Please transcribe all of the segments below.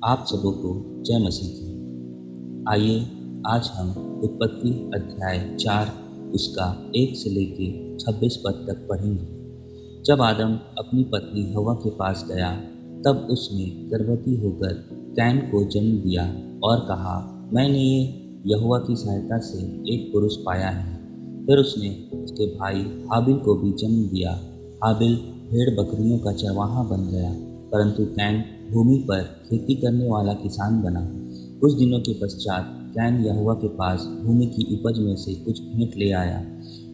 आप सबों को जय मसीह की। आइए आज हम उत्पत्ति अध्याय 4 उसका 1 से लेके 26 पद तक पढ़ेंगे। जब आदम अपनी पत्नी हवा के पास गया तब उसने गर्भवती होकर कैन को जन्म दिया और कहा, मैंने ये यहोवा की सहायता से एक पुरुष पाया है। फिर उसने उसके भाई हाबिल को भी जन्म दिया। हाबिल भेड़ बकरियों का चरवाहा बन गया, परंतु कैन भूमि पर खेती करने वाला किसान बना। कुछ दिनों के पश्चात कैन यहोवा के पास भूमि की उपज में से कुछ भेंट ले आया,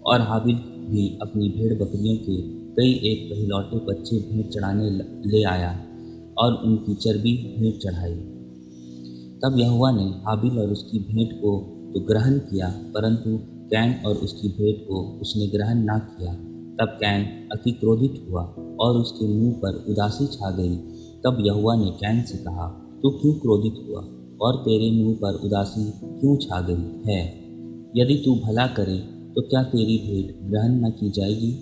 और हाबिल भी अपनी भेड़ बकरियों के कई एक पहिलौठे बच्चे भेंट चढ़ाने ले आया और उनकी चर्बी भेंट चढ़ाई। तब यहोवा ने हाबिल और उसकी भेंट को तो ग्रहण किया, परंतु कैन और उसकी भेंट को उसने ग्रहण ना किया। तब कैन अति क्रोधित हुआ और उसके मुंह पर उदासी छा गई। तब यहोवा ने कैन से कहा, तू क्यों क्रोधित हुआ और तेरे मुंह पर उदासी क्यों छा गई है? यदि तू भला करे तो क्या तेरी भेंट ग्रहण न की जाएगी?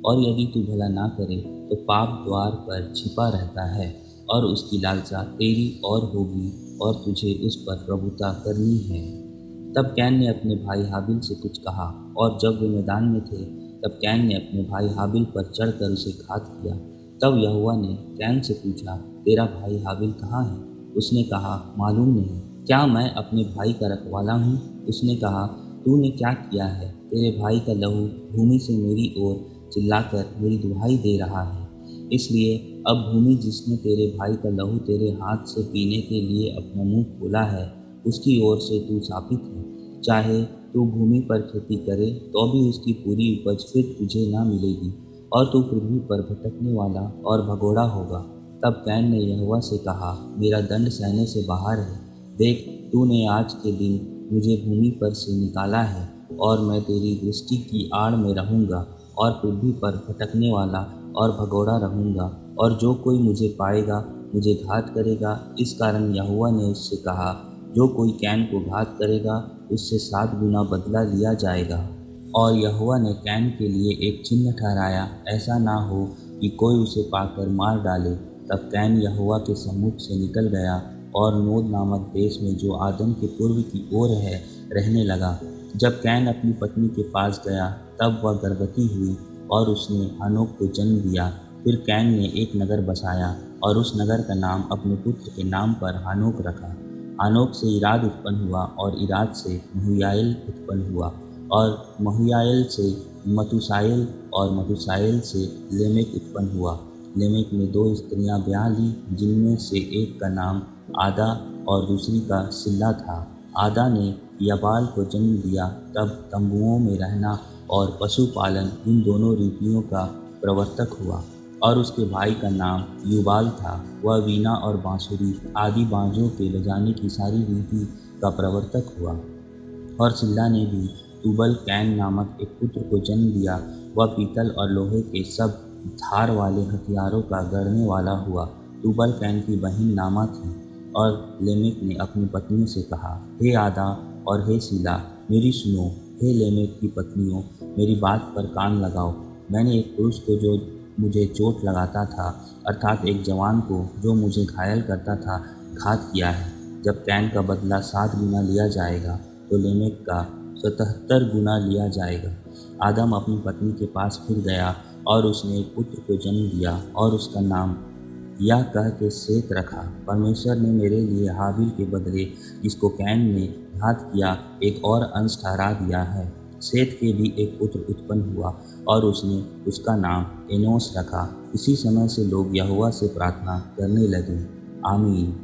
और यदि तू भला ना करे तो पाप द्वार पर छिपा रहता है और उसकी लालसा तेरी और होगी और तुझे उस पर प्रभुता करनी है। तब कैन ने अपने भाई हाबिल से कुछ कहा, और जब वे मैदान में थे तब कैन ने अपने भाई हाबिल पर चढ़कर उसे घात किया। तब यहोवा ने कैन से पूछा, तेरा भाई हाबिल कहाँ है? उसने कहा, मालूम नहीं। क्या मैं अपने भाई का रखवाला हूँ? उसने कहा, तूने क्या किया है? तेरे भाई का लहू भूमि से मेरी ओर चिल्लाकर मेरी दुहाई दे रहा है। इसलिए अब भूमि जिसने तेरे भाई का लहू तेरे हाथ से पीने के लिए अपना मुंह खोला है, उसकी ओर से तू शापित है। चाहे तू भूमि पर खेती करे तो भी उसकी पूरी उपज फिर तुझे ना मिलेगी, और तू पृथ्वी पर भटकने वाला और भगोड़ा होगा। तब कैन ने यहोवा से कहा, मेरा दंड सहने से बाहर है। देख, तूने आज के दिन मुझे भूमि पर से निकाला है, और मैं तेरी दृष्टि की आड़ में रहूँगा और पृथ्वी पर भटकने वाला और भगोड़ा रहूँगा, और जो कोई मुझे पाएगा मुझे घात करेगा। इस कारण यहोवा ने उससे कहा, जो कोई कैन को घात करेगा उससे 7 गुना बदला लिया जाएगा। और यहोवा ने कैन के लिए एक चिन्ह ठहराया, ऐसा ना हो कि कोई उसे पाकर मार डाले। तब कैन यहोवा के सम्मुख से निकल गया और नोद नामक देश में जो आदम के पूर्व की ओर है रहने लगा। जब कैन अपनी पत्नी के पास गया तब वह गर्भवती हुई और उसने हनोक को जन्म दिया। फिर कैन ने एक नगर बसाया और उस नगर का नाम अपने पुत्र के नाम पर हनोक रखा। हनोक से इराद उत्पन्न हुआ और इराद से महूयाएल उत्पन्न हुआ और महूयाएल से मतूसाएल और मतूसाएल से लेमेक उत्पन्न हुआ। लेमेक ने 2 स्त्रियां ब्याह ली, जिनमें से एक का नाम आदा और दूसरी का सिल्ला था। आदा ने याबाल को जन्म दिया। तब तंबुओं में रहना और पशुपालन इन दोनों रीतियों का प्रवर्तक हुआ, और उसके भाई का नाम यूबाल था। वह वीणा और बांसुरी आदि बाजों के बजाने की सारी रीति का प्रवर्तक हुआ। और सिल्ला ने भी तुबल कैन नामक एक पुत्र को जन्म दिया। वह पीतल और लोहे के सब धार वाले हथियारों का गढ़ने वाला हुआ। तुबल कैन की बहन नामा थी। और लेमेक ने अपनी पत्नियों से कहा, हे आदा और हे सीला, मेरी सुनो। हे लेमेक की पत्नियों, मेरी बात पर कान लगाओ। मैंने एक पुरुष को जो मुझे चोट लगाता था, अर्थात एक जवान को जो मुझे घायल करता था, घात किया है। जब कैन का बदला 7 गुना लिया जाएगा तो लेमेक का 77 गुना लिया जाएगा। आदम अपनी पत्नी के पास फिर गया और उसने एक पुत्र को जन्म दिया और उसका नाम यह कह के सेत रखा, परमेश्वर ने मेरे लिए हाबिल के बदले जिसको कैन ने घात किया एक और अंश ठहरा दिया है। सेत के भी एक पुत्र उत्पन्न हुआ और उसने उसका नाम एनोस रखा। उसी समय से लोग यहोवा से प्रार्थना करने लगे। आमीन।